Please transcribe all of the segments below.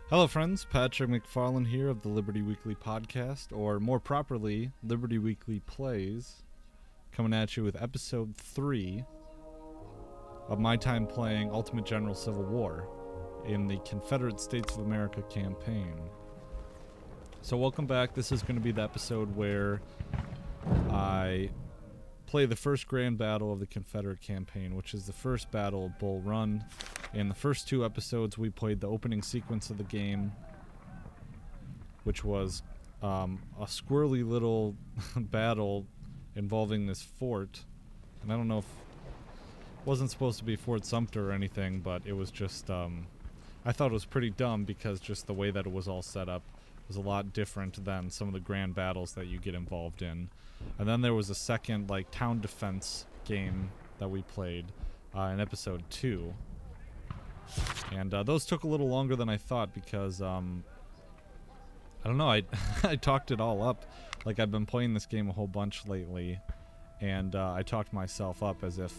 Hello friends, Patrick McFarlane here of the Liberty Weekly Podcast, or more properly, Liberty Weekly Plays, coming at you with episode 3 of my time playing Ultimate General Civil War in the Confederate States of America campaign. So welcome back. This is going to be the episode where I play the first grand battle of the Confederate campaign, which is the first battle of Bull Run. In the first two episodes, we played the opening sequence of the game, which was a squirrely little battle involving this fort. And I don't know if it wasn't supposed to be Fort Sumter or anything, but it was just, I thought it was pretty dumb because just the way that it was all set up was a lot different than some of the grand battles that you get involved in. And then there was a second, like, town defense game that we played in episode 2. And those took a little longer than I thought because, I don't know, I talked it all up. Like, I've been playing this game a whole bunch lately, and I talked myself up as if,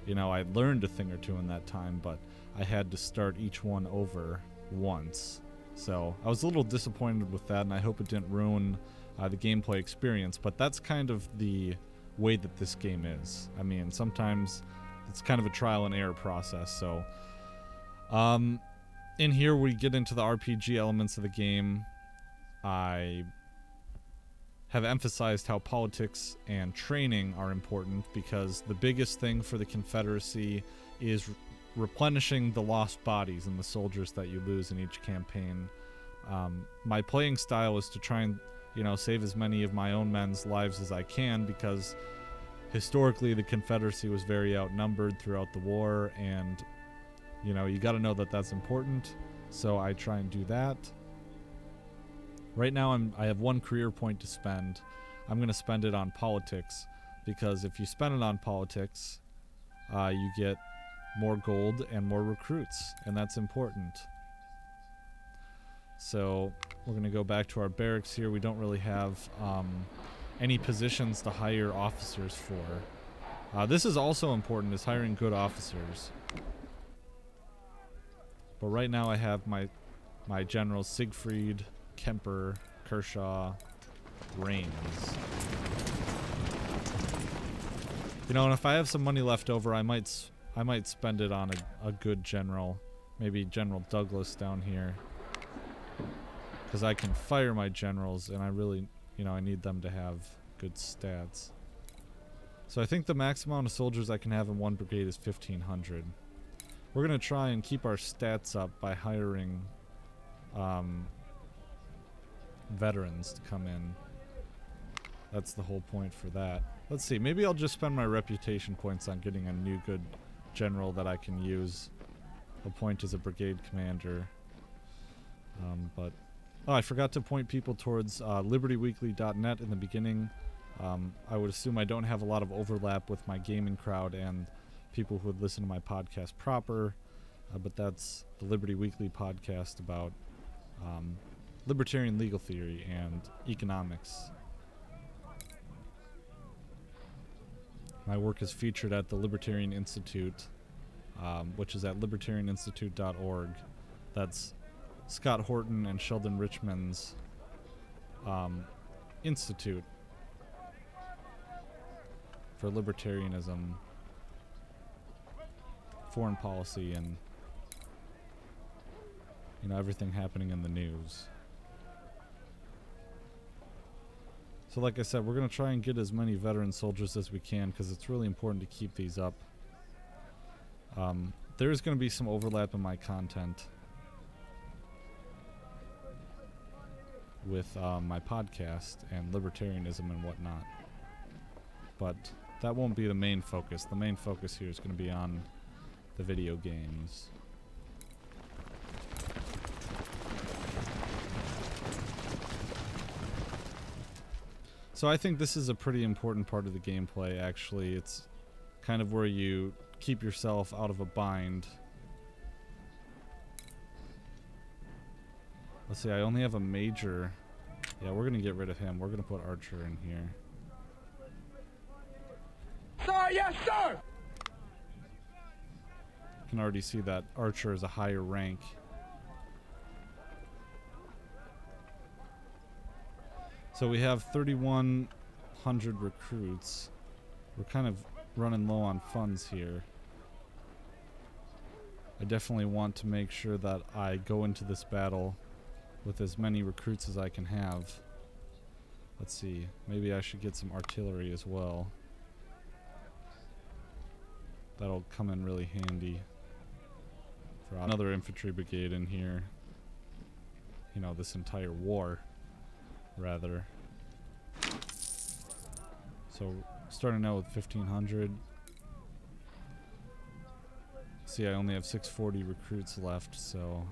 you know, I learned a thing or two in that time, but I had to start each one over once. So I was a little disappointed with that, and I hope it didn't ruin the gameplay experience, but that's kind of the way that this game is. I mean, sometimes it's kind of a trial and error process, so... in here we get into the RPG elements of the game. I have emphasized how politics and training are important because the biggest thing for the Confederacy is replenishing the lost bodies and the soldiers that you lose in each campaign. My playing style is to try and, you know, save as many of my own men's lives as I can because historically the Confederacy was very outnumbered throughout the war, and you know, you got to know that that's important, so I try and do that. Right now, I have one career point to spend. I'm going to spend it on politics, because if you spend it on politics, you get more gold and more recruits, and that's important. So we're going to go back to our barracks here. We don't really have any positions to hire officers for. This is also important, is hiring good officers. But right now I have my generals Siegfried, Kemper, Kershaw, Rains. You know, and if I have some money left over, I might spend it on a good general, maybe General Douglas down here, because I can fire my generals, and I really, you know, I need them to have good stats. So I think the max amount of soldiers I can have in one brigade is 1,500. We're going to try and keep our stats up by hiring veterans to come in. That's the whole point for that. Let's see, maybe I'll just spend my reputation points on getting a new good general that I can use, appoint as a brigade commander. But oh, I forgot to point people towards libertyweekly.net in the beginning. I would assume I don't have a lot of overlap with my gaming crowd and people who would listen to my podcast proper, but that's the Liberty Weekly podcast about libertarian legal theory and economics. My work is featured at the Libertarian Institute, which is at libertarianinstitute.org. That's Scott Horton and Sheldon Richman's institute for libertarianism, foreign policy, and, you know, everything happening in the news. So like I said, we're going to try and get as many veteran soldiers as we can because it's really important to keep these up. There is going to be some overlap in my content with my podcast and libertarianism and whatnot, but that won't be the main focus. The main focus here is going to be on the video games. So I think this is a pretty important part of the gameplay, actually. It's kind of where you keep yourself out of a bind. Let's see, I only have a major. Yeah, we're going to get rid of him. We're going to put Archer in here. Sir, yes, sir! You can already see that Archer is a higher rank. So we have 3,100 recruits. We're kind of running low on funds here. I definitely want to make sure that I go into this battle with as many recruits as I can have. Let's see. Maybe I should get some artillery as well. That'll come in really handy. For another infantry brigade in here. You know, this entire war, rather. So, starting out with 1,500. See, I only have 640 recruits left, so...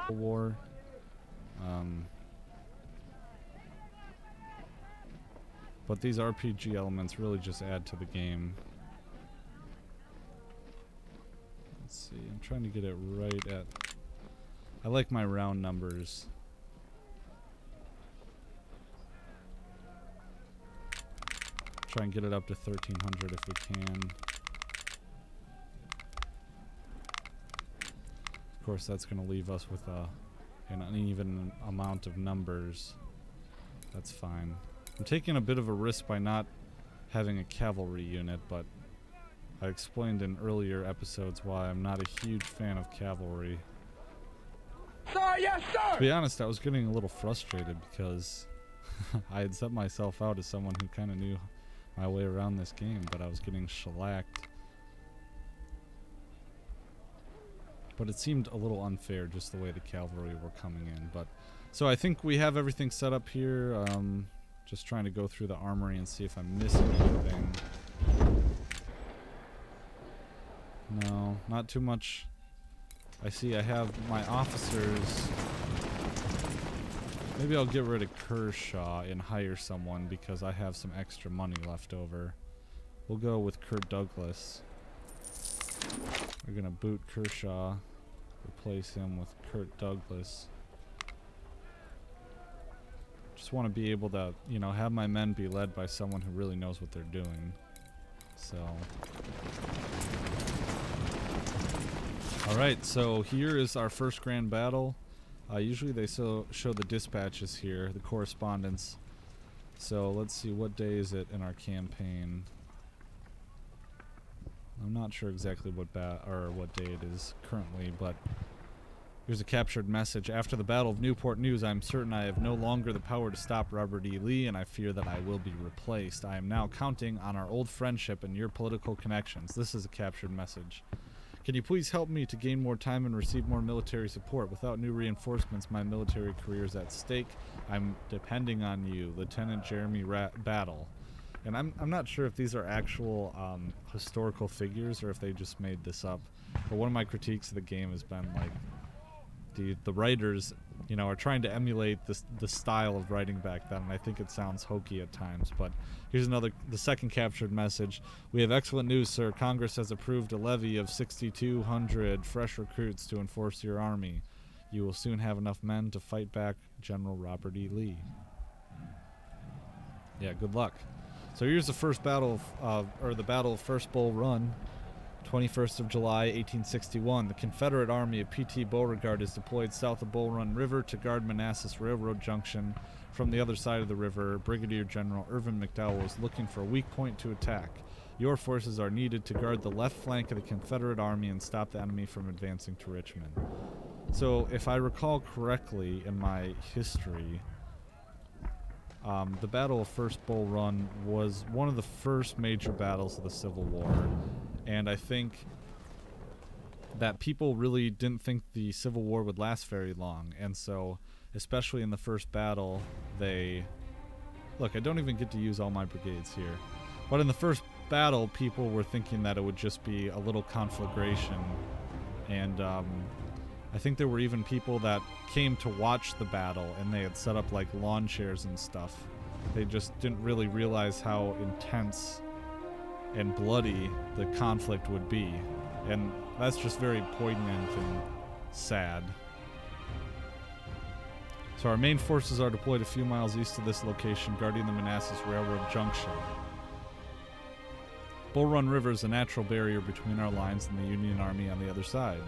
War. But these RPG elements really just add to the game. Let's see, I'm trying to get it right at... I like my round numbers. Try and get it up to 1,300 if we can. Of course, that's going to leave us with an uneven amount of numbers. That's fine. I'm taking a bit of a risk by not having a cavalry unit, but I explained in earlier episodes why I'm not a huge fan of cavalry. Sir, yes, sir! To be honest, I was getting a little frustrated because I had set myself out as someone who kind of knew my way around this game, but I was getting shellacked. But it seemed a little unfair just the way the cavalry were coming in. But so I think we have everything set up here. Just trying to go through the armory and see if I'm missing anything. No, not too much. I see I have my officers. Maybe I'll get rid of Kershaw and hire someone because I have some extra money left over. We'll go with Kurt Douglas. We're gonna boot Kershaw, replace him with Kurt Douglas. Just want to be able to, you know, have my men be led by someone who really knows what they're doing. So. Alright, so here is our first grand battle. Usually they show the dispatches here, the correspondence. So let's see, what day is it in our campaign? I'm not sure exactly what day it is currently, but here's a captured message. After the Battle of Newport News, I am certain I have no longer the power to stop Robert E. Lee, and I fear that I will be replaced. I am now counting on our old friendship and your political connections. This is a captured message. Can you please help me to gain more time and receive more military support? Without new reinforcements, my military career is at stake. I'm depending on you, Lieutenant Jeremy Battle. And I'm not sure if these are actual historical figures or if they just made this up. But one of my critiques of the game has been like the writers, you know, are trying to emulate the style of writing back then, and I think it sounds hokey at times. But here's the second captured message. We have excellent news, sir. Congress has approved a levy of 6,200 fresh recruits to enforce your army. You will soon have enough men to fight back General Robert E. Lee. Yeah, good luck. So here's the first battle the Battle of First Bull Run. 21st of July, 1861. The Confederate Army of P.T. Beauregard is deployed south of Bull Run River to guard Manassas Railroad Junction. From the other side of the river, Brigadier General Irvin McDowell is looking for a weak point to attack. Your forces are needed to guard the left flank of the Confederate Army and stop the enemy from advancing to Richmond. So, if I recall correctly in my history, the Battle of First Bull Run was one of the first major battles of the Civil War. And I think that people really didn't think the Civil War would last very long. And so, especially in the first battle, Look, I don't even get to use all my brigades here. But in the first battle, people were thinking that it would just be a little conflagration. And I think there were even people that came to watch the battle, and they had set up like lawn chairs and stuff. They just didn't really realize how intense and bloody the conflict would be, and that's just very poignant and sad. So our main forces are deployed a few miles east of this location, guarding the Manassas Railroad Junction. Bull Run River is a natural barrier between our lines and the Union Army on the other side.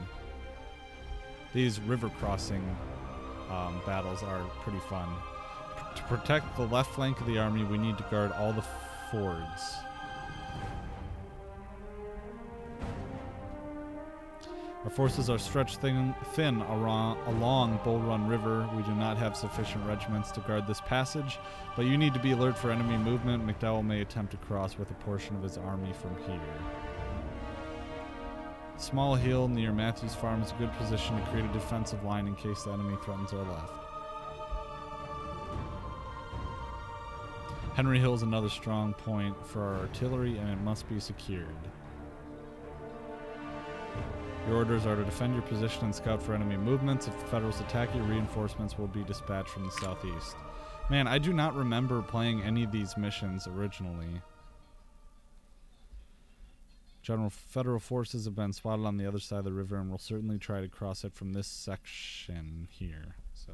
These river crossing battles are pretty fun. To protect the left flank of the army, we need to guard all the fords. Our forces are stretched thin along Bull Run River. We do not have sufficient regiments to guard this passage, but you need to be alert for enemy movement. McDowell may attempt to cross with a portion of his army from here. Small hill near Matthews Farm is a good position to create a defensive line in case the enemy threatens our left. Henry Hill is another strong point for our artillery, and it must be secured. Your orders are to defend your position and scout for enemy movements. If the Federals attack you, reinforcements will be dispatched from the southeast. Man, I do not remember playing any of these missions originally. General Federal forces have been spotted on the other side of the river and will certainly try to cross it from this section here. So,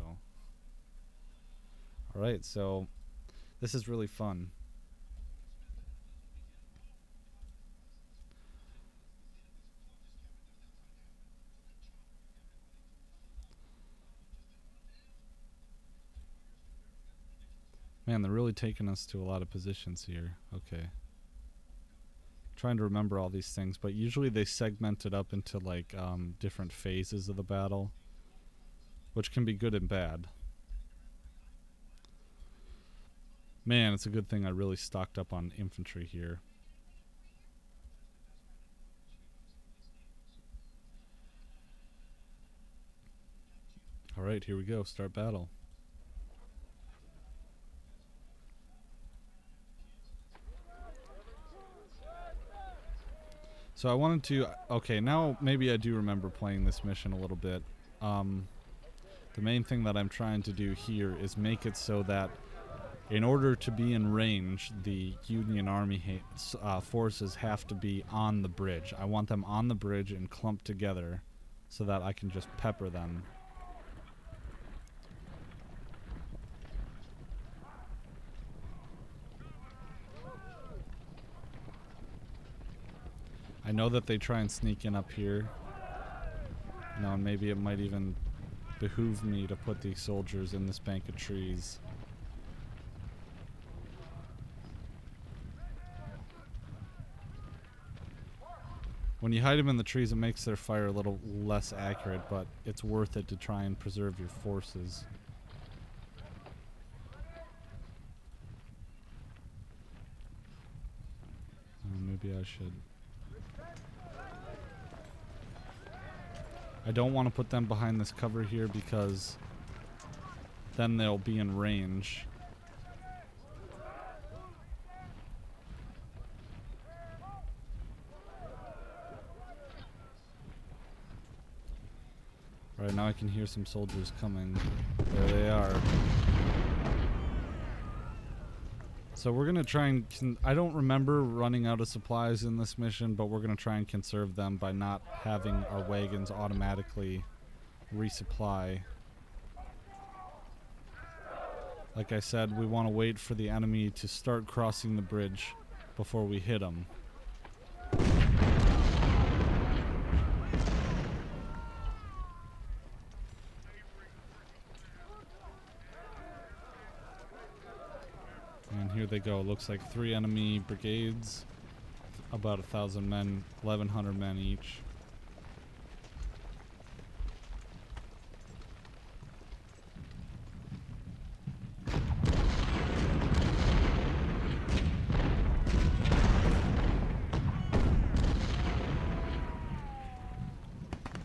alright, so this is really fun. Man, they're really taking us to a lot of positions here. Okay. Trying to remember all these things, but usually they segment it up into like different phases of the battle, which can be good and bad. Man, it's a good thing I really stocked up on infantry here. Alright, here we go. Start battle. So I wanted to... Okay, now maybe I do remember playing this mission a little bit. The main thing that I'm trying to do here is make it so that in order to be in range, the Union Army forces have to be on the bridge. I want them on the bridge and clumped together so that I can just pepper them. I know that they try and sneak in up here. You know, and maybe it might even behoove me to put these soldiers in this bank of trees. When you hide them in the trees, it makes their fire a little less accurate, but it's worth it to try and preserve your forces. Maybe I should... I don't want to put them behind this cover here because then they'll be in range. Alright, now I can hear some soldiers coming. There they are. So we're going to try and... I don't remember running out of supplies in this mission, but we're going to try and conserve them by not having our wagons automatically resupply. Like I said, we want to wait for the enemy to start crossing the bridge before we hit them. And here they go. Looks like 3 enemy brigades, about 1,000 men, 1,100 men each.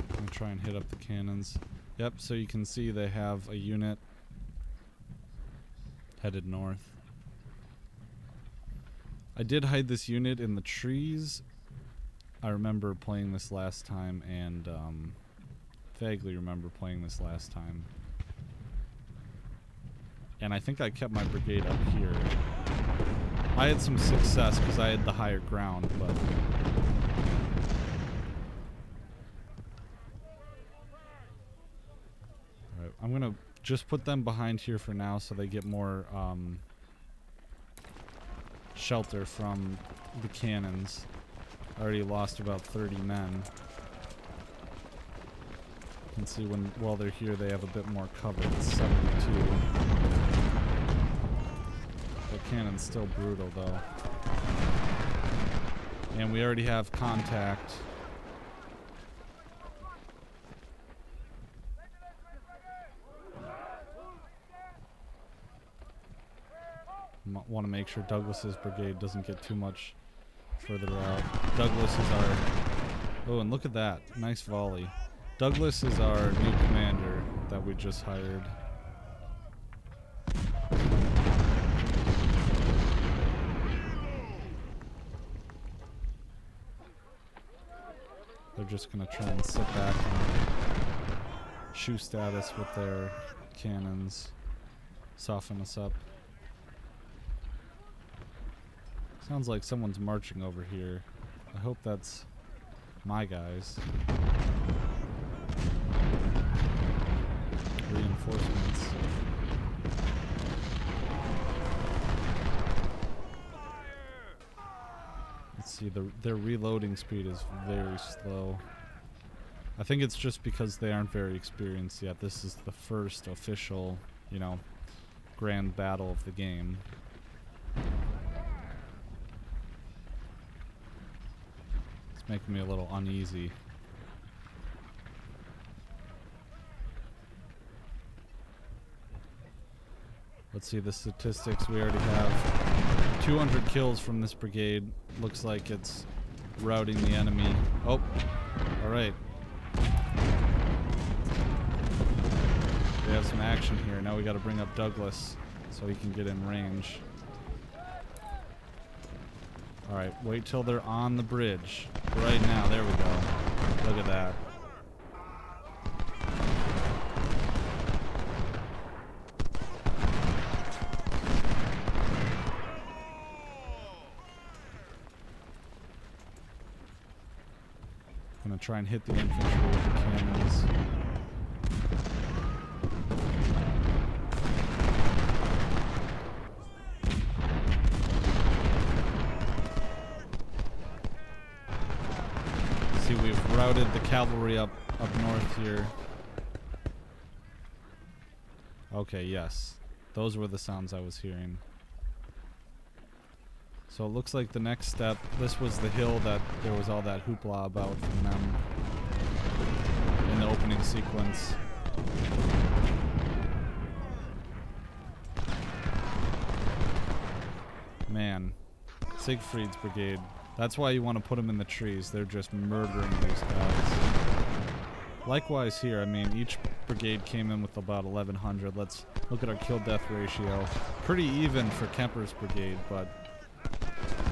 I'm gonna try and hit up the cannons. Yep, so you can see they have a unit headed north. I did hide this unit in the trees. I remember playing this last time, and vaguely remember playing this last time. And I think I kept my brigade up here. I had some success because I had the higher ground, but... Alright, I'm gonna just put them behind here for now so they get more, shelter from the cannons. I already lost about 30 men. You can see while they're here they have a bit more cover. It's 72. The cannon's still brutal though. And we already have contact. Want to make sure Douglas's brigade doesn't get too much further out. Douglas is our... Oh, and look at that. Nice volley. Douglas is our new commander that we just hired. They're just going to try and sit back and shoe status with their cannons. Soften us up. Sounds like someone's marching over here. I hope that's my guys. Reinforcements. Let's see, their reloading speed is very slow. I think it's just because they aren't very experienced yet. This is the first official, you know, grand battle of the game. It's making me a little uneasy. Let's see the statistics. We already have 200 kills from this brigade. Looks like it's routing the enemy. Oh, alright. We have some action here. Now we gotta bring up Douglas so he can get in range. Alright, wait till they're on the bridge. Right now, there we go. Look at that. Gonna try and hit the infantry with the cannons. See, we've routed the cavalry up north here. Okay, yes. Those were the sounds I was hearing. So it looks like the next step, this was the hill that there was all that hoopla about from them in the opening sequence. Man, Siegfried's brigade. That's why you want to put them in the trees. They're just murdering these guys. Likewise here, I mean, each brigade came in with about 1,100. Let's look at our kill-death ratio. Pretty even for Kemper's brigade, but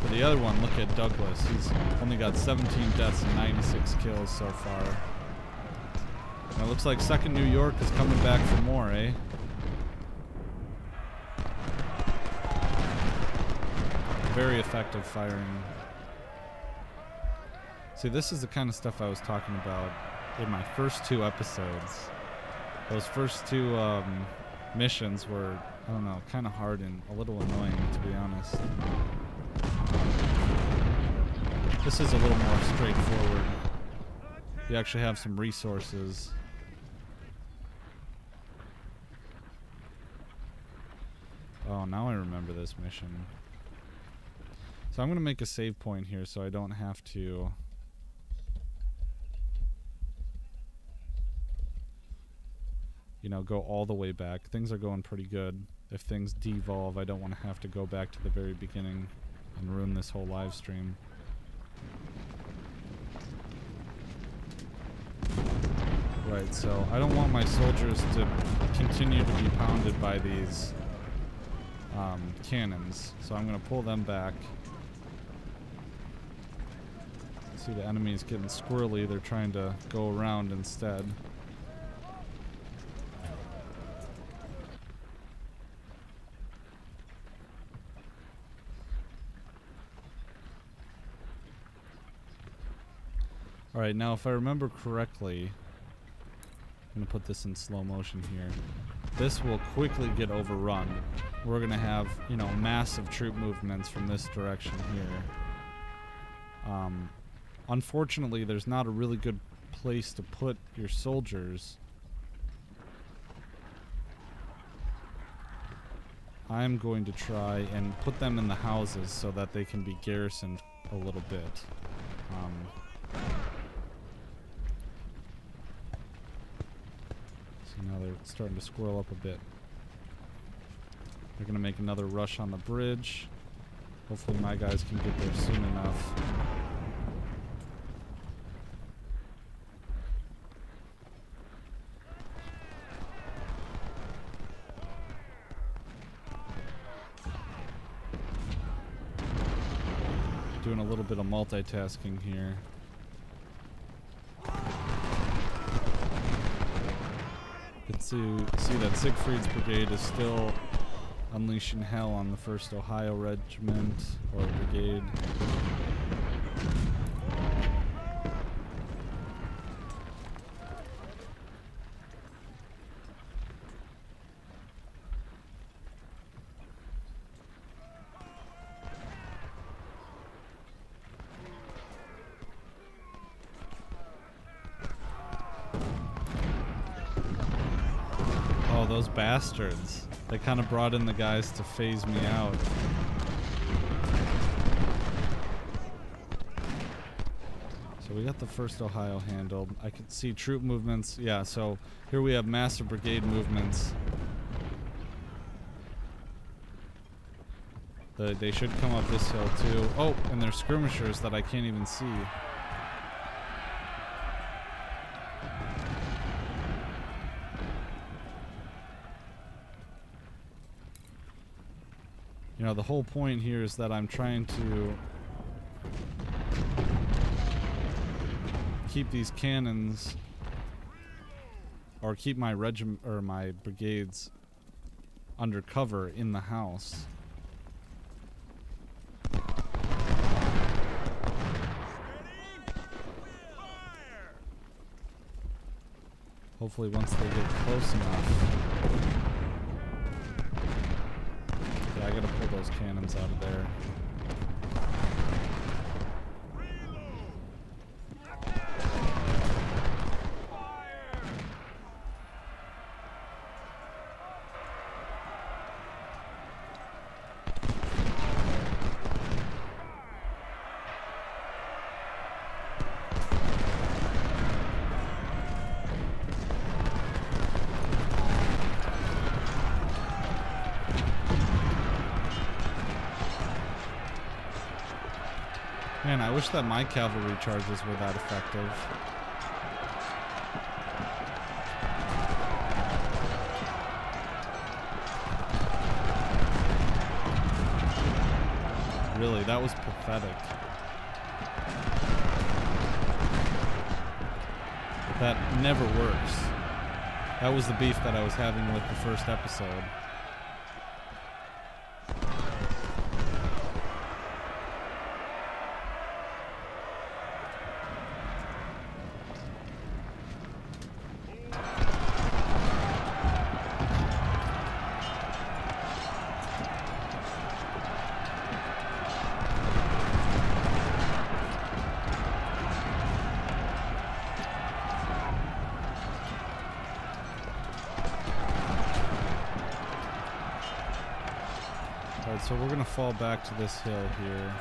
for the other one, look at Douglas. He's only got 17 deaths and 96 kills so far. And it looks like 2nd New York is coming back for more, eh? Very effective firing. See, this is the kind of stuff I was talking about in my first 2 episodes. Those first 2 missions were, I don't know, kind of hard and a little annoying, to be honest. This is a little more straightforward. You actually have some resources. Oh, now I remember this mission. So I'm going to make a save point here so I don't have to... you know, go all the way back. Things are going pretty good. If things devolve, I don't want to have to go back to the very beginning and ruin this whole live stream. Right, so I don't want my soldiers to continue to be pounded by these cannons, so I'm going to pull them back. See, the enemy is getting squirrely. They're trying to go around instead. Alright, now if I remember correctly, I'm going to put this in slow motion here. this will quickly get overrun. We're going to have, you know, massive troop movements from this direction here. Unfortunately, there's not a really good place to put your soldiers. I'm going to try and put them in the houses so that they can be garrisoned a little bit. So now they're starting to squirrel up a bit. They're going to make another rush on the bridge. Hopefully my guys can get there soon enough. Doing a little bit of multitasking here. You can see that Siegfried's brigade is still unleashing hell on the 1st Ohio Regiment or Brigade. Oh, those bastards. They kind of brought in the guys to phase me out. So we got the 1st Ohio handled. I could see troop movements. Yeah, so here we have massive brigade movements. They should come up this hill too. Oh, and there's skirmishers that I can't even see. You know, the whole point here is that I'm trying to keep these cannons, or keep my regiment or my brigades under cover in the house. Hopefully once they get close enough. Yeah, I gotta pull those cannons out of there. Man, I wish that my cavalry charges were that effective. Really, that was pathetic. That never works. That was the beef that I was having with the first episode. Alright, so we're gonna fall back to this hill here.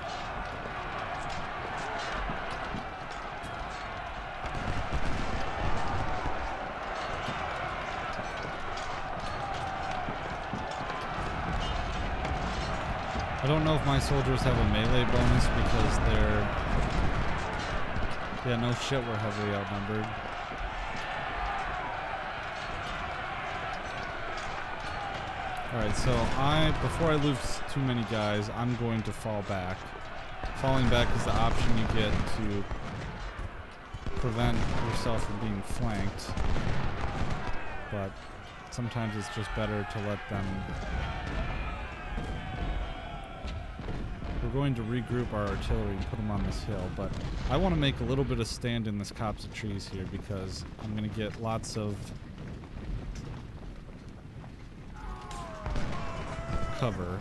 I don't know if my soldiers have a melee bonus because they're... Yeah, no shit, we're heavily outnumbered. Alright, so before I lose too many guys, I'm going to fall back. Falling back is the option you get to prevent yourself from being flanked. But sometimes it's just better to let them... We're going to regroup our artillery and put them on this hill, but I want to make a little bit of stand in this copse of trees here because I'm going to get lots of cover.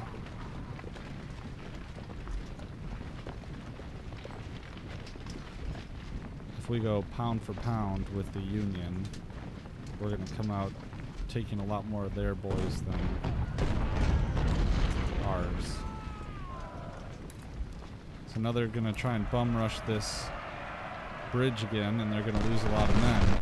If we go pound for pound with the Union, we're going to come out taking a lot more of their boys than ours. So now they're going to try and bum rush this bridge again, and they're going to lose a lot of men.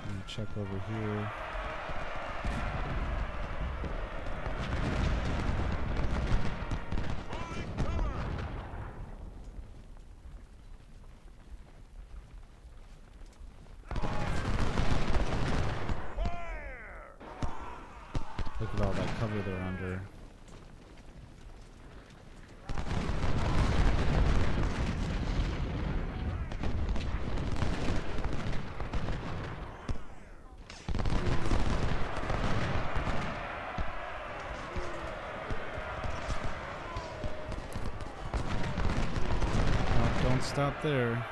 Let me check over here. Look at all that cover they're under. Oh, don't stop there.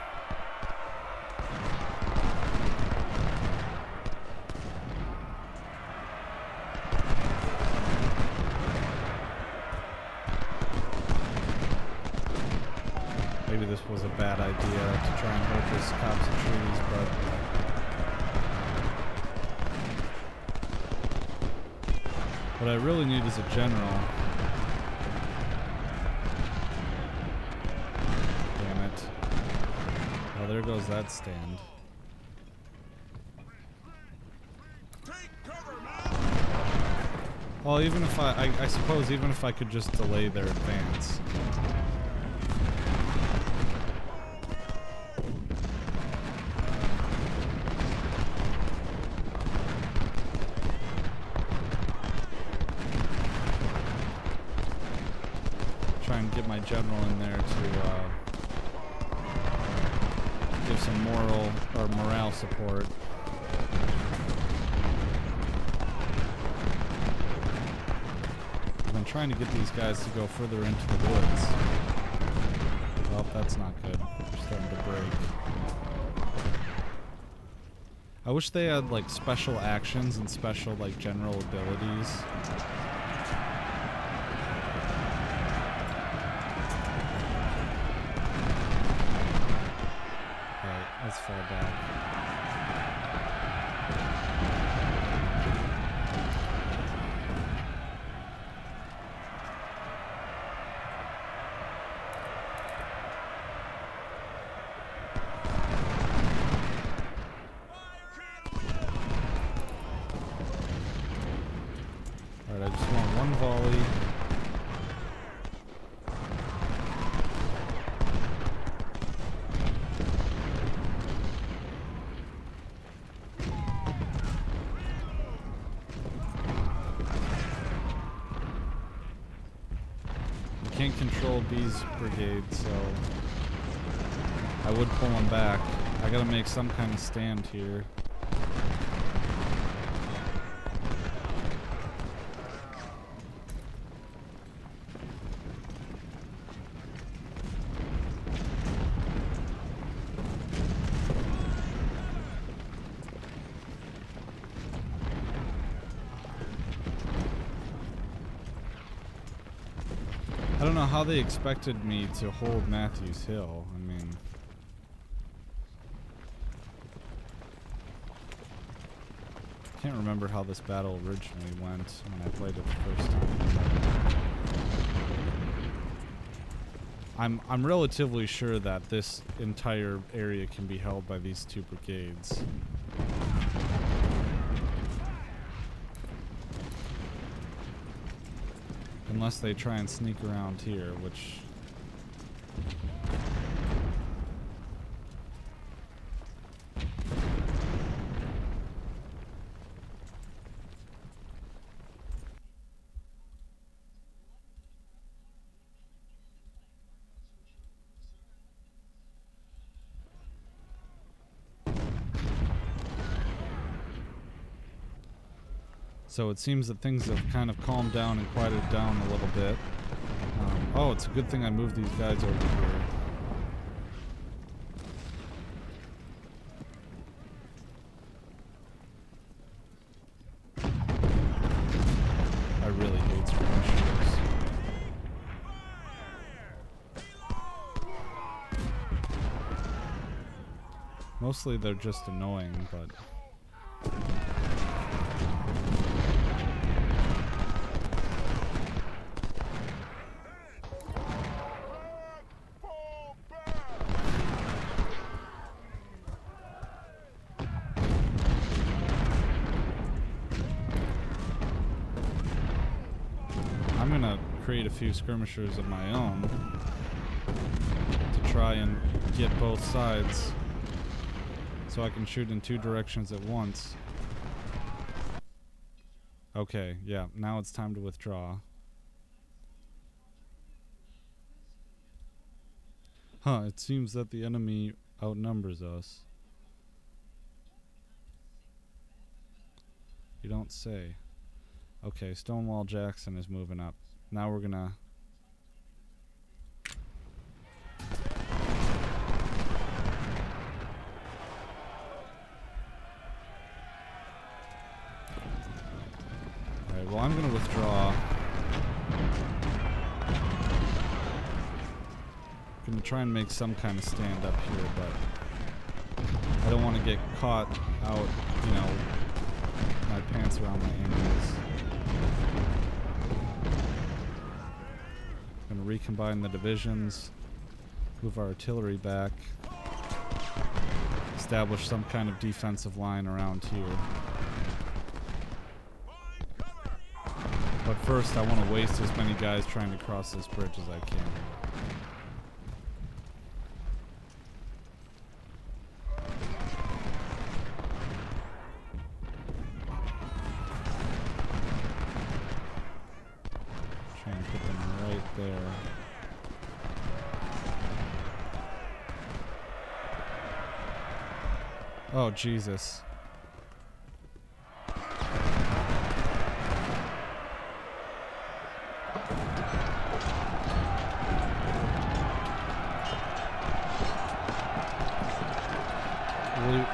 Maybe this was a bad idea to try and hold this copse of trees, but what I really need is a general. Damn it. Well, there goes that stand. Well, even if I suppose even if I could just delay their advance. Try and get my general in there to give some moral or morale support. I've been trying to get these guys to go further into the woods. Well, that's not good. They're starting to break. I wish they had like special actions and special like general abilities. Let's fall back. Alright, I just want one volley. Can't control B's brigade, so I would pull him back. I gotta make some kind of stand here. I don't know how they expected me to hold Matthews Hill. I mean, I can't remember how this battle originally went when I played it the first time. I'm relatively sure that this entire area can be held by these two brigades. Unless they try and sneak around here, which... So it seems that things have kind of calmed down and quieted down a little bit. Oh, it's a good thing I moved these guys over here. Mostly they're just annoying, but... I'm gonna create a few skirmishers of my own to try and get both sides so I can shoot in 2 directions at once. Okay, yeah, now it's time to withdraw. Huh, it seems that the enemy outnumbers us. You don't say. Okay, Stonewall Jackson is moving up. Now we're gonna... Alright, well I'm gonna withdraw. Gonna try and make some kind of stand up here, but I don't want to get caught out, you know, my pants around my ankles. Gonna recombine the divisions, move our artillery back, establish some kind of defensive line around here. But first I want to waste as many guys trying to cross this bridge as I can. Oh, Jesus.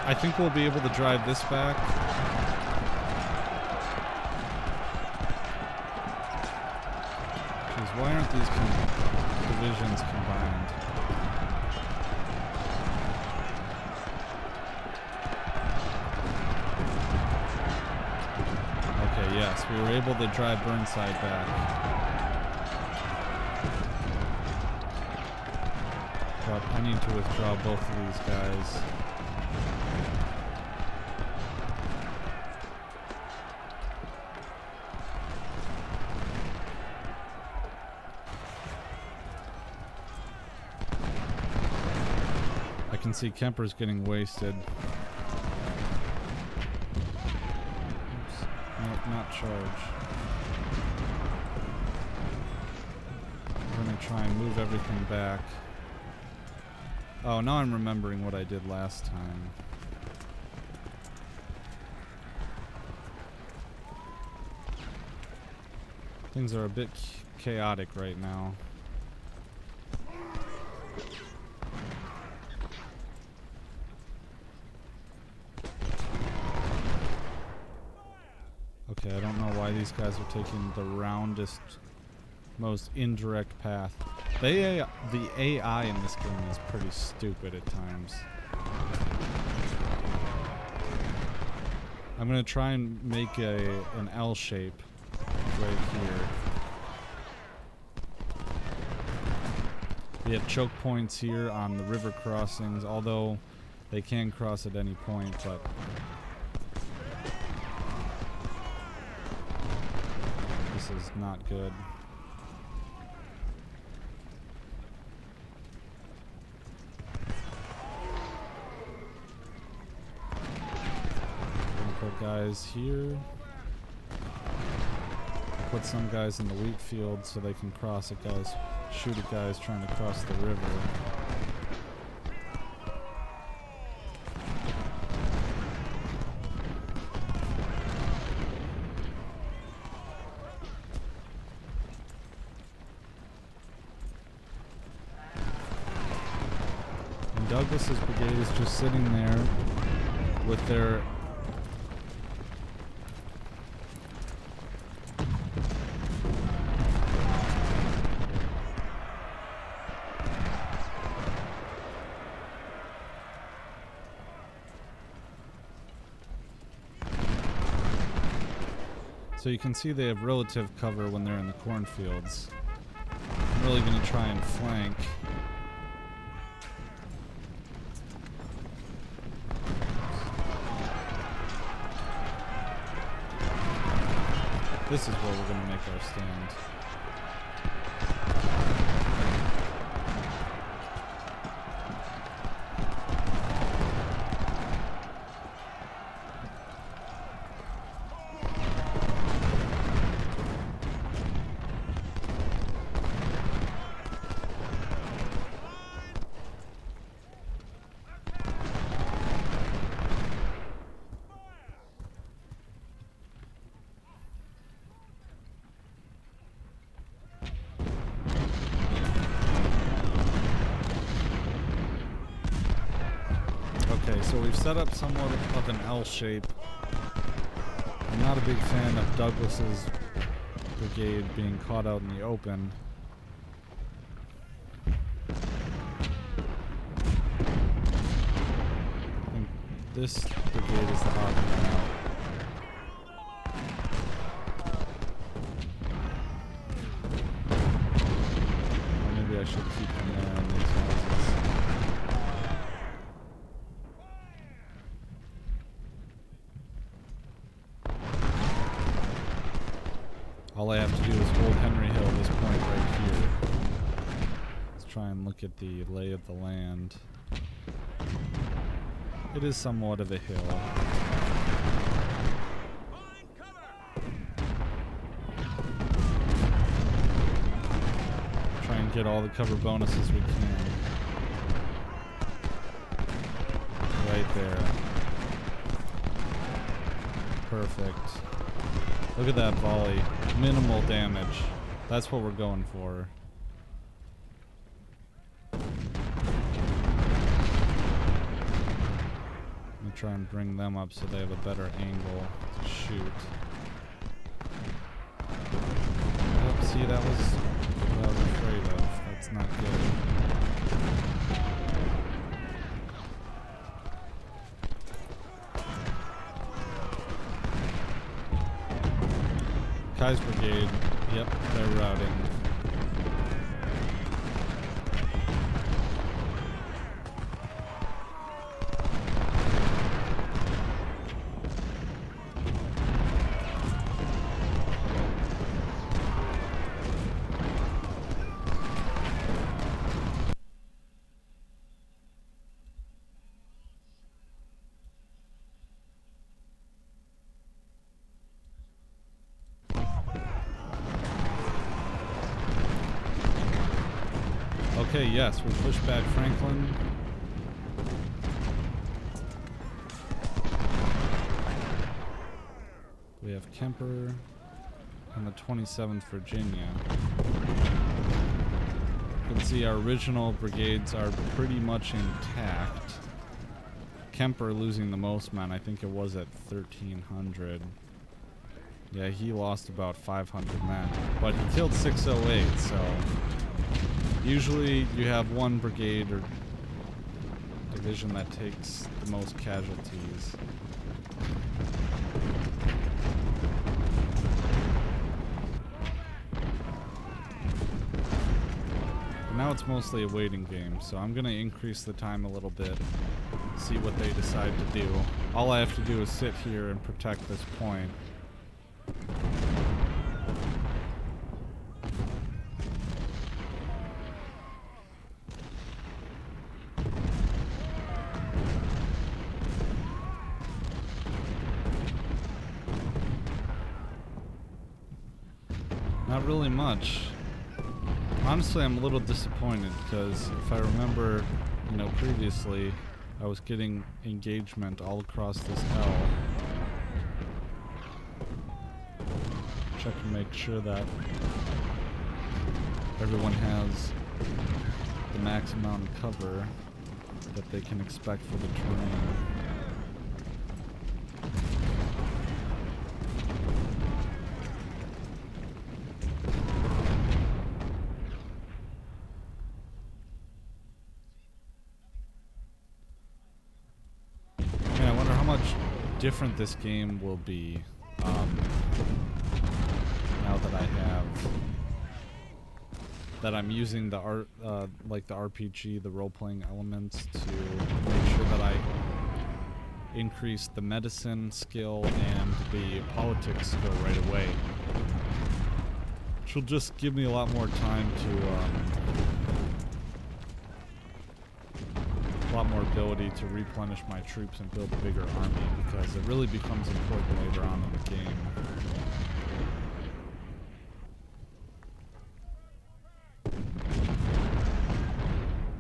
I think we'll be able to drive this back. Jeez, why aren't these divisions combined? Okay, yes, we were able to drive Burnside back. But I need to withdraw both of these guys. I can see Kemper's getting wasted. Oops. Nope, not charge. We're gonna try and move everything back. Oh, now I'm remembering what I did last time. Things are a bit chaotic right now. Okay, I don't know why these guys are taking the roundest, most indirect path. The AI in this game is pretty stupid at times. I'm gonna try and make an L shape right here. We have choke points here on the river crossings, although they can cross at any point, but this is not good. Put guys here. Put some guys in the wheat field so they can cross at guys, shoot at guys trying to cross the river. And Douglas's brigade is just sitting there with their So you can see they have relative cover when they're in the cornfields. I'm really going to try and flank. This is where we're going to make our stand. Okay, so we've set up somewhat of an L shape. I'm not a big fan of Douglas's brigade being caught out in the open. I think this brigade is the odd one out. Or maybe I should keep them there in these houses. All I have to do is hold Henry Hill, this point right here. Let's try and look at the lay of the land. It is somewhat of a hill. Try and get all the cover bonuses we can. Right there. Perfect. Look at that volley. Minimal damage. That's what we're going for. I'm gonna try and bring them up so they have a better angle to shoot. Oh, see, that was what I was afraid of. That's not good. Kai's brigade, yep, they're routing. Okay, yes, we push back Franklin. We have Kemper and the 27th Virginia. You can see our original brigades are pretty much intact. Kemper losing the most men, I think it was at 1,300. Yeah, he lost about 500 men, but he killed 608, so usually you have one brigade or division that takes the most casualties. But now it's mostly a waiting game, so I'm going to increase the time a little bit, see what they decide to do. All I have to do is sit here and protect this point. Not really much. Honestly, I'm a little disappointed because if I remember, previously I was getting engagement all across this L. Check and make sure that everyone has the max amount of cover that they can expect for the terrain. Man, I wonder how much different this game will be. that I'm using the like the RPG, the role-playing elements to make sure that I increase the medicine skill and the politics skill right away. Which will just give me a lot more time to, a lot more ability to replenish my troops and build a bigger army, because it really becomes important later on in the game.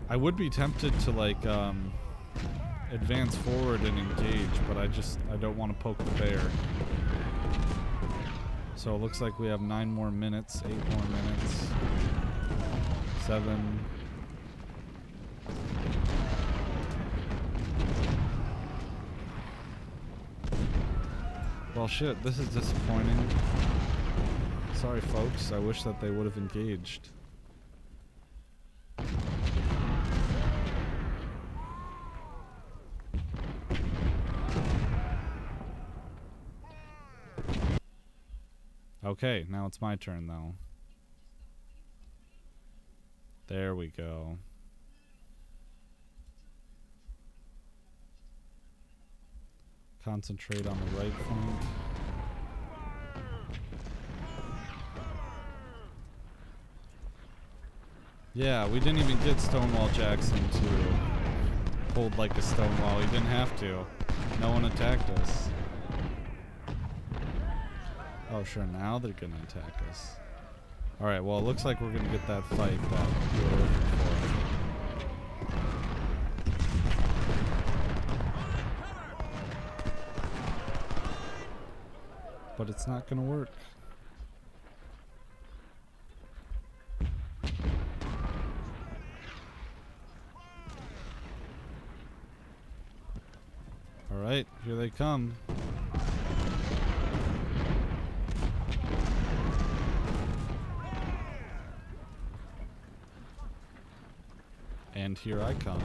I would be tempted to like advance forward and engage, but I don't want to poke the bear. So it looks like we have 9 more minutes, 8 more minutes, 7. Well, shit, this is disappointing. Sorry, folks. I wish that they would have engaged. Okay, now it's my turn, though. There we go. Concentrate on the right flank. Yeah, we didn't even get Stonewall Jackson to hold like a Stonewall. He didn't have to. No one attacked us. Oh, sure, now they're gonna attack us. Alright, well, it looks like we're gonna get that fight that we were looking for. But it's not gonna work. Alright, here they come. And here I come.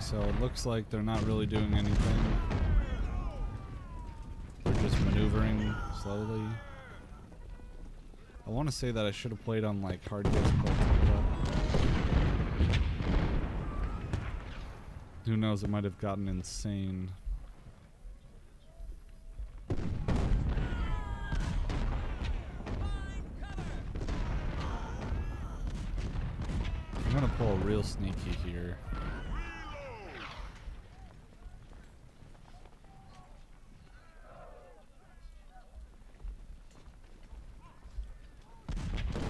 So it looks like they're not really doing anything. They're just maneuvering slowly. I want to say that I should have played on like hard difficulty, but who knows, it might have gotten insane. I'm gonna pull real sneaky here.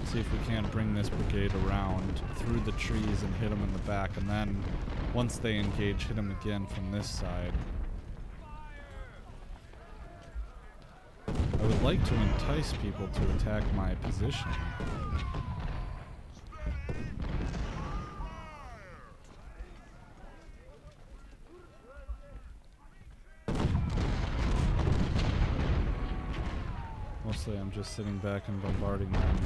See if we can't bring this brigade around through the trees and hit them in the back, and then once they engage, hit them again from this side. I would like to entice people to attack my position. Mostly I'm just sitting back and bombarding them.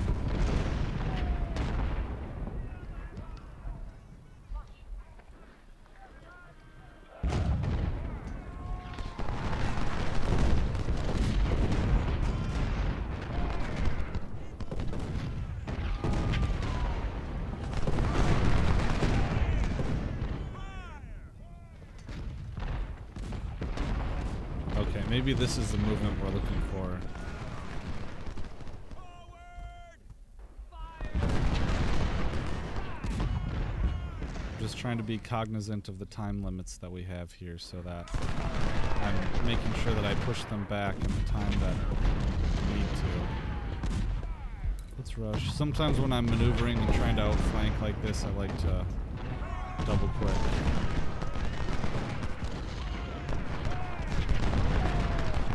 Okay, maybe this is the movement we're looking for. just trying to be cognizant of the time limits that we have here so that I'm making sure that I push them back in the time that I need to. Let's rush. Sometimes when I'm maneuvering and trying to outflank like this, I like to double click.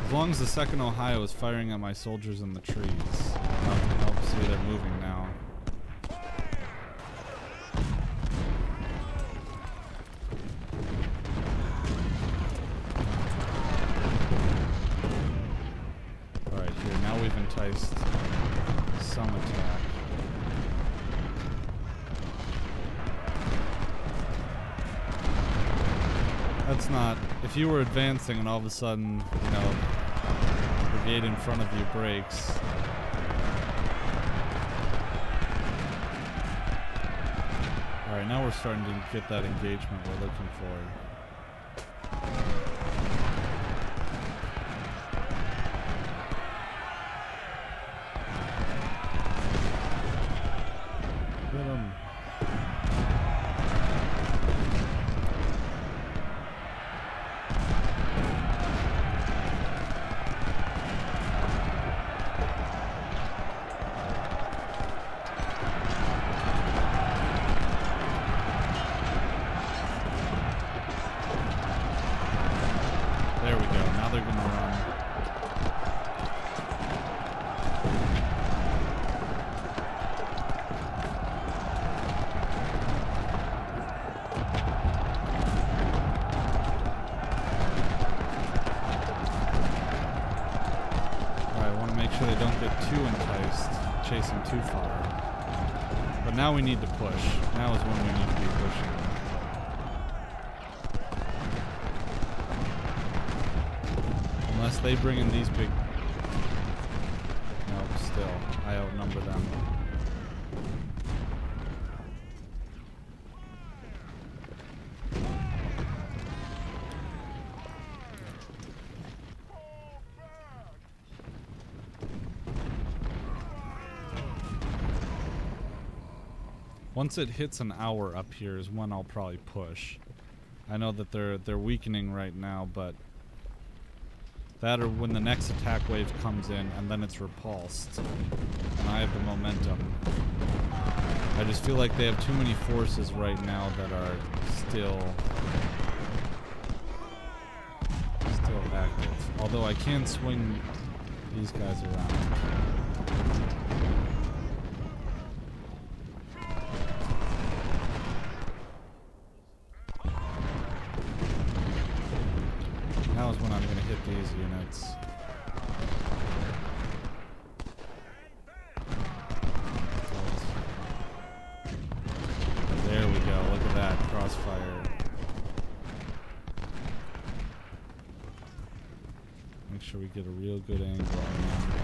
As long as the 2nd Ohio is firing at my soldiers in the trees. Oh, see, they're moving now. Alright, here, now we've enticed some attack. That's not... If you were advancing and all of a sudden, you know, the brigade in front of you breaks. Alright, now we're starting to get that engagement we're looking for. Get him. There we go. Now they're going to run. Alright, I want to make sure they don't get too enticed, chasing too far. But now we need to push. Now is when we need to be pushing. Unless they bring in these big... Nope, still. I outnumber them. Once it hits an hour up here is when I'll probably push. I know that they're weakening right now, but that or when the next attack wave comes in and then it's repulsed and I have the momentum. I just feel like they have too many forces right now that are still active. Although I can swing these guys around. Now is when I'm going to hit these units. There we go. Look at that crossfire. Make sure we get a real good angle on them.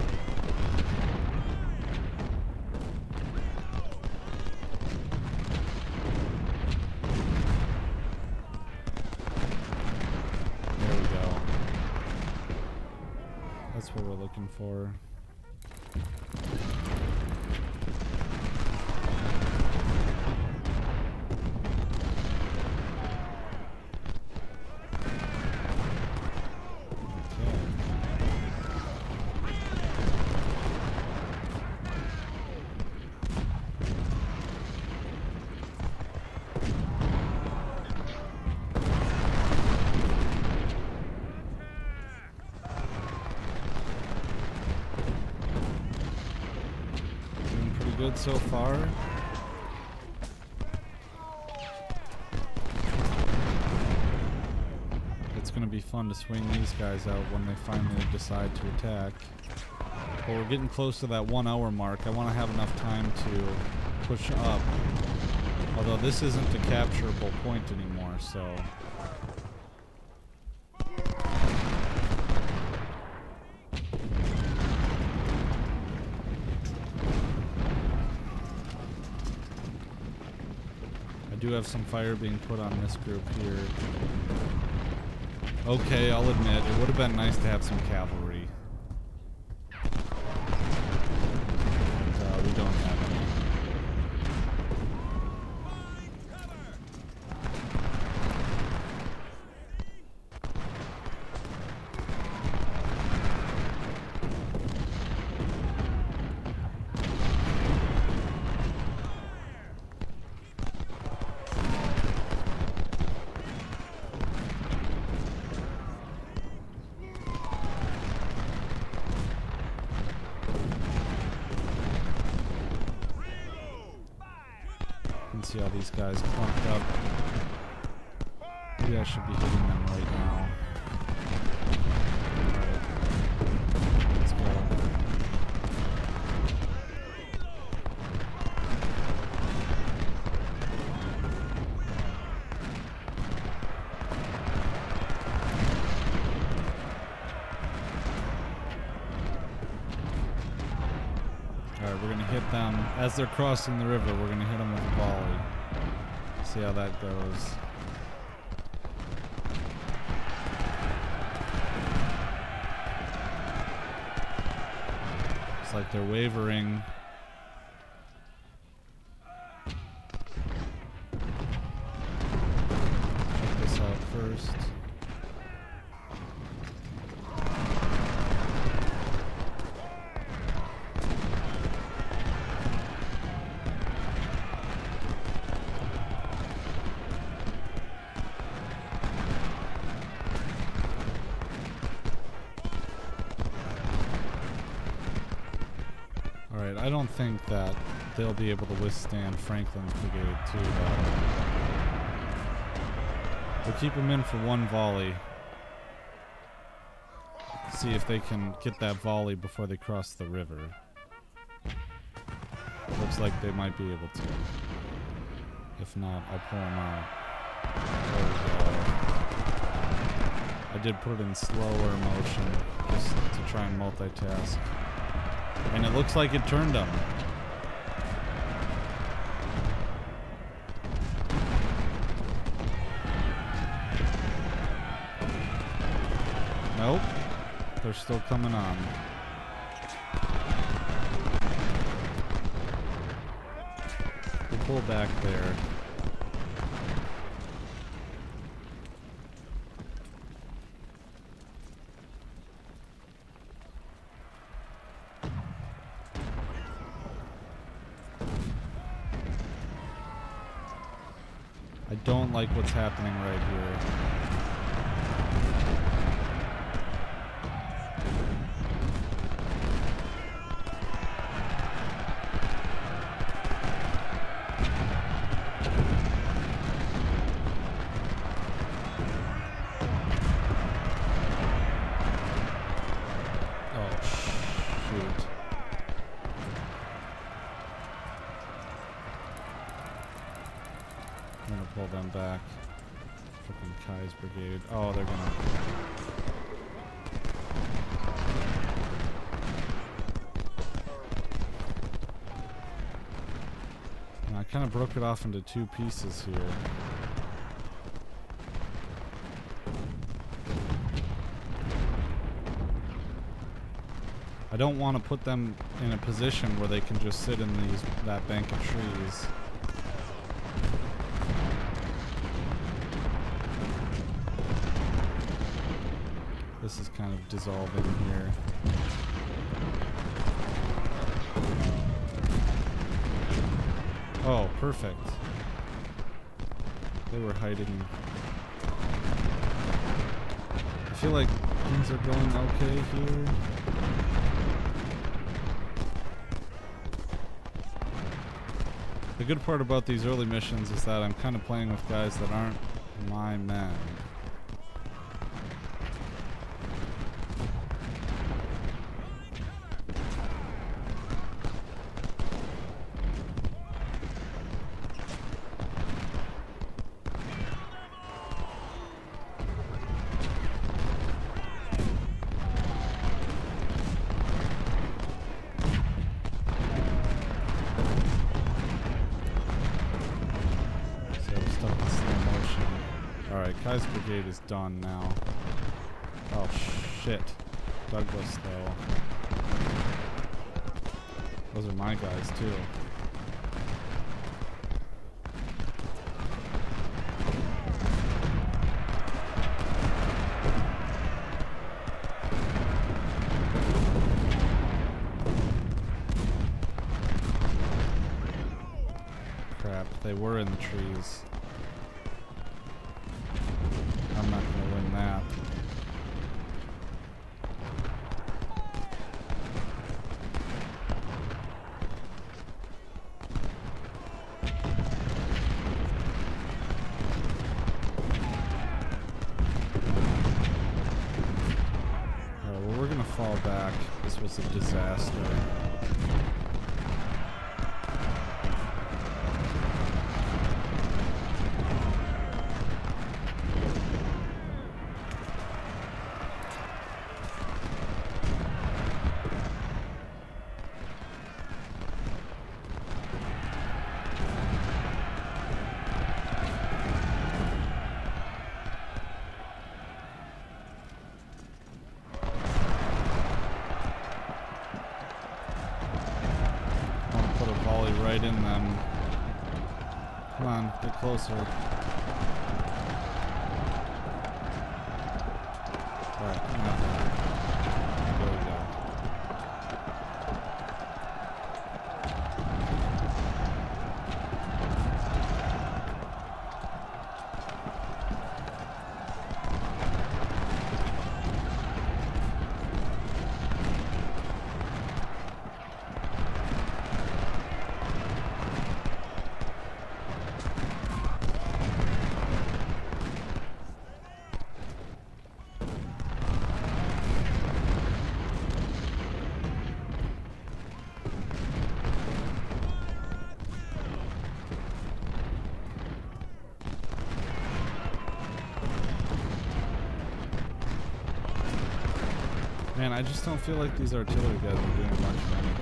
That's what we're looking for. Good so far. It's going to be fun to swing these guys out when they finally decide to attack. But we're getting close to that 1 hour mark. I want to have enough time to push up. Although this isn't a capturable point anymore, so... I do have some fire being put on this group here. Okay, I'll admit, it would have been nice to have some cavalry. But we don't have any. see all these guys clumped up. Maybe I should be hitting them right now. Alright. Let's go. Alright, we're gonna hit them as they're crossing the river. We're gonna hit them with a volley. See how that goes. It's like they're wavering. Check this out first. Alright, I don't think that they'll be able to withstand Franklin's brigade too well. We'll keep them in for one volley. See if they can get that volley before they cross the river. Looks like they might be able to. If not, I'll pull them out. There we go. I did put it in slower motion just to try and multitask. And it looks like it turned them. Nope. They're still coming on. We'll pull back there. I don't like what's happening right here. Oh, shoot. I'm gonna pull them back. Frickin' Kai's brigade. Oh, they're gonna... And I kind of broke it off into two pieces here. I don't want to put them in a position where they can just sit in that bank of trees. This is kind of dissolving here. Oh, perfect. They were hiding. I feel like things are going okay here. The good part about these early missions is that I'm kind of playing with guys that aren't my men. Alright, Kai's brigade is done now. Oh shit. Douglas though. Those are my guys too. Crap, they were in the trees. I'm not gonna win that. was a disaster. Right in them. Come on, get closer. Alright, not bad. There we go. Man, I just don't feel like these artillery guys are doing much of anything.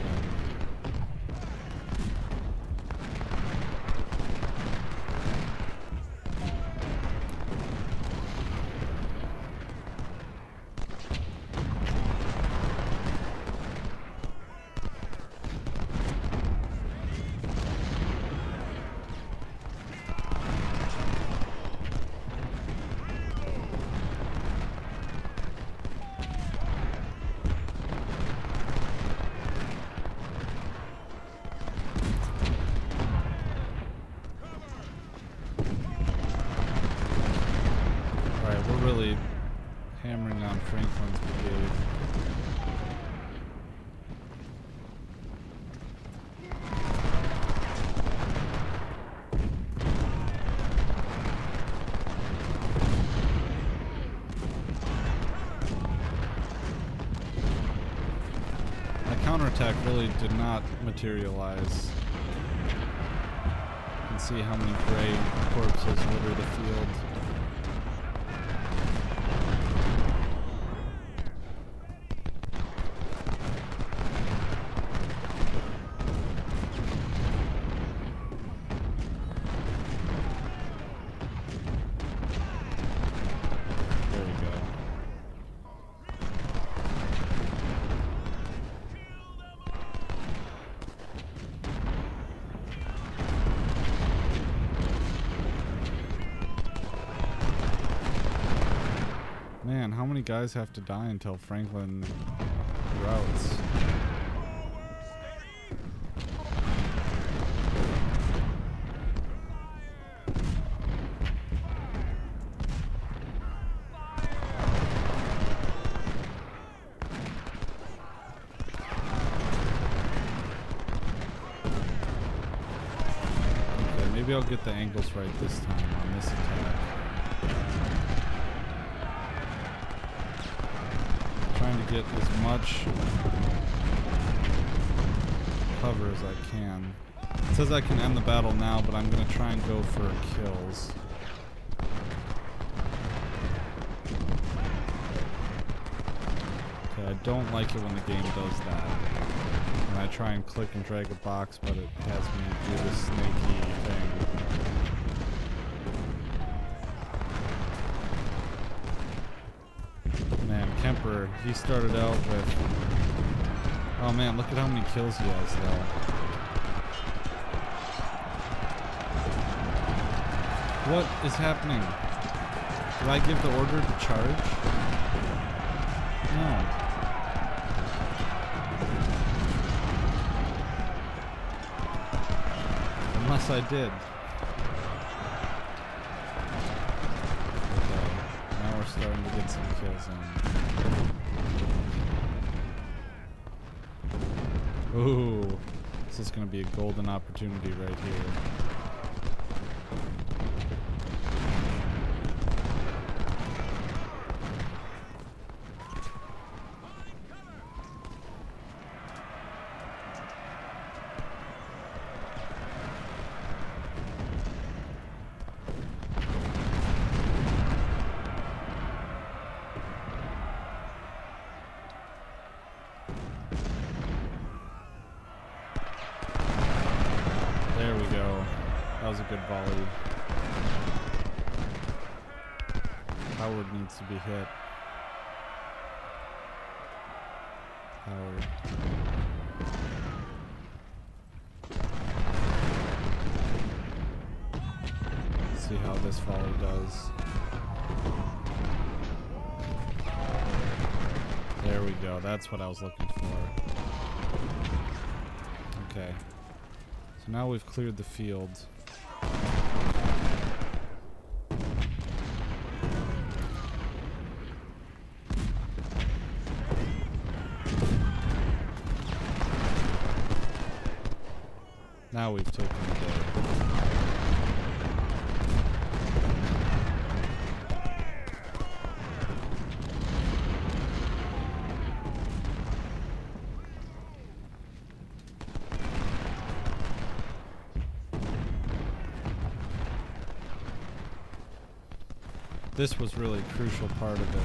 Really hammering on Franklin's brigade. My counterattack really did not materialize. You can see how many gray corpses litter the field. Man, how many guys have to die until Franklin routs? Okay, maybe I'll get the angles right this time on this attack. Trying to get as much cover as I can. It says I can end the battle now, but I'm going to try and go for kills. Okay, I don't like it when the game does that. When I try and click and drag a box, but it has me do this snaky thing. Kemper, he started out with... Oh man, look at how many kills he has though. What is happening? Did I give the order to charge? No. Unless I did. Okay, now we're starting to get some kills in. Ooh, this is going to be a golden opportunity right here. There we go. That was a good volley. Howard needs to be hit. Howard. Let's see how this volley does. There we go. That's what I was looking for. Okay. So now we've cleared the field. Now we've taken the day. This was really a crucial part of it.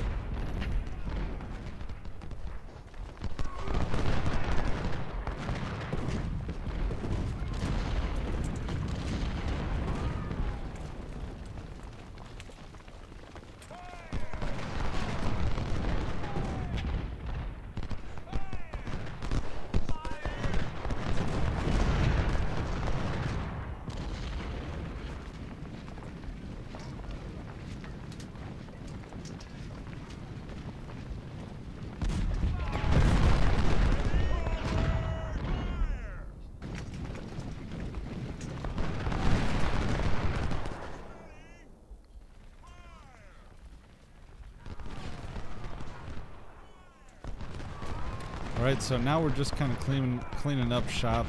Alright, so now we're just kind of cleaning up shop.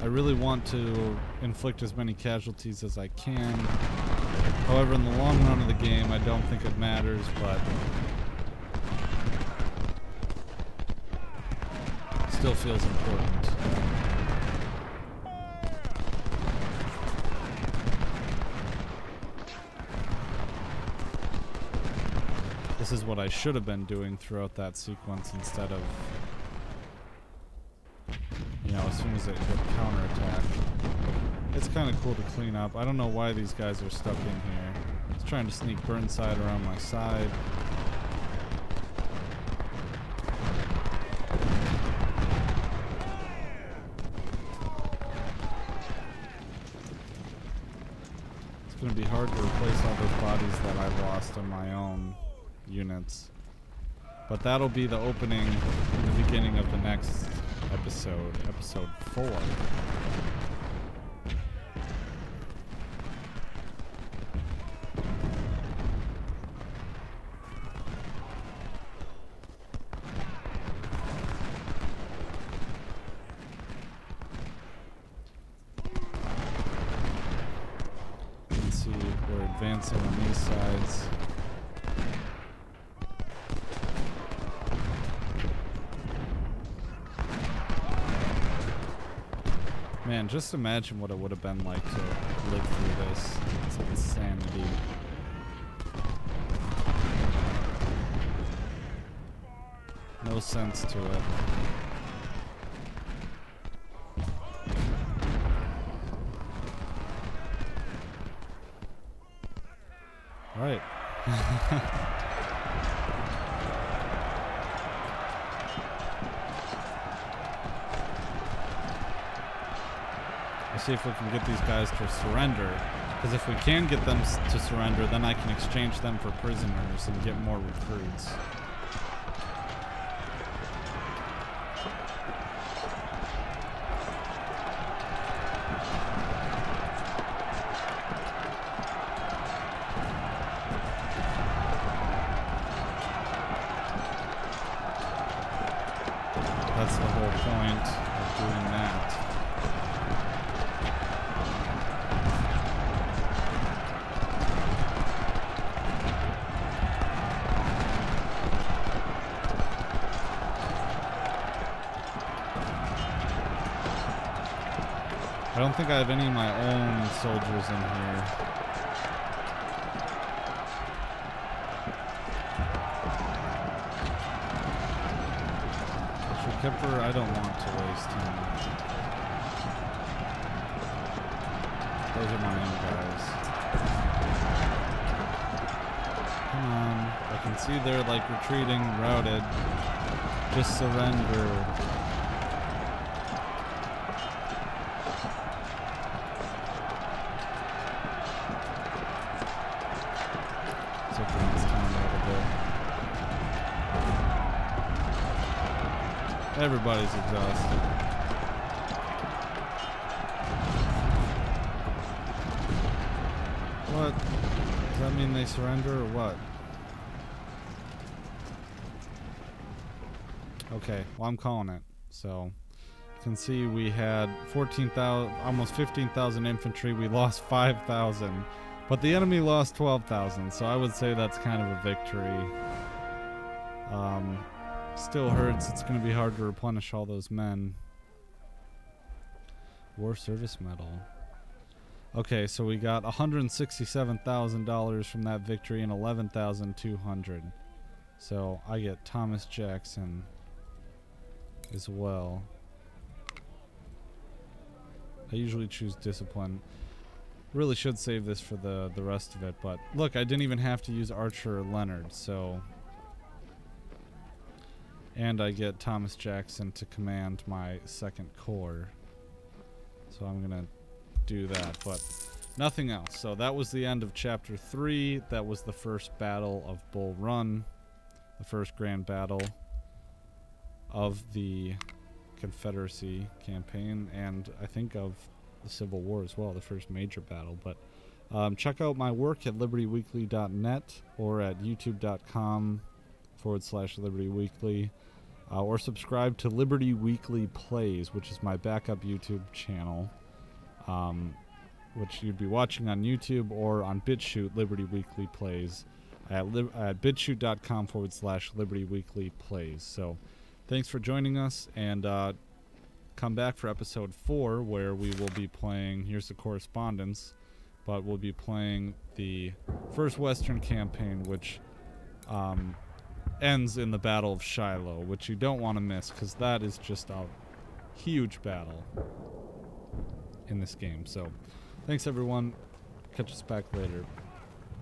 I really want to inflict as many casualties as I can. However, in the long run of the game, I don't think it matters, but still feels important. This is what I should have been doing throughout that sequence instead of, you know, as soon as it hit counterattack. It's kind of cool to clean up. I don't know why these guys are stuck in here. I was trying to sneak Burnside around my side. It's going to be hard to replace all those bodies that I lost on my own units. But that'll be the opening in the beginning of the next episode, episode 4. Let's see, we're advancing on these sides. Man, just imagine what it would have been like to live through this. It's insanity. No sense to it. Alright. Let's see if we can get these guys to surrender. Because if we can get them to surrender, then I can exchange them for prisoners and get more recruits. That's the whole point of doing that. I don't think I have any of my own soldiers in here. Kipper, I don't want to waste him. Those are my own guys. Come on. I can see they're like retreating, routed. Just surrender. Everybody's exhausted. What? Does that mean they surrender or what? Okay, well I'm calling it. So you can see we had 14,000, almost 15,000 infantry. We lost 5,000, but the enemy lost 12,000. So I would say that's kind of a victory. Still hurts. It's going to be hard to replenish all those men. War Service Medal. Okay, so we got $167,000 from that victory and 11,200. So I get Thomas Jackson as well. I usually choose discipline. Really should save this for the rest of it, but look, I didn't even have to use Archer or Leonard, so... And I get Thomas Jackson to command my 2nd Corps. So I'm going to do that, but nothing else. So that was the end of Chapter 3. That was the first battle of Bull Run. The first grand battle of the Confederacy campaign. And I think of the Civil War as well, the first major battle. But check out my work at libertyweekly.net or at youtube.com/libertyweekly. Or subscribe to Liberty Weekly Plays, which is my backup YouTube channel, which you'd be watching on YouTube or on BitChute, Liberty Weekly Plays, at bitchute.com/Liberty Weekly Plays. So thanks for joining us, and come back for episode 4, where we will be playing, here's the correspondence, but we'll be playing the first Western campaign, which ends in the Battle of Shiloh, which you don't want to miss, because that is just a huge battle in this game. So thanks everyone, catch us back later.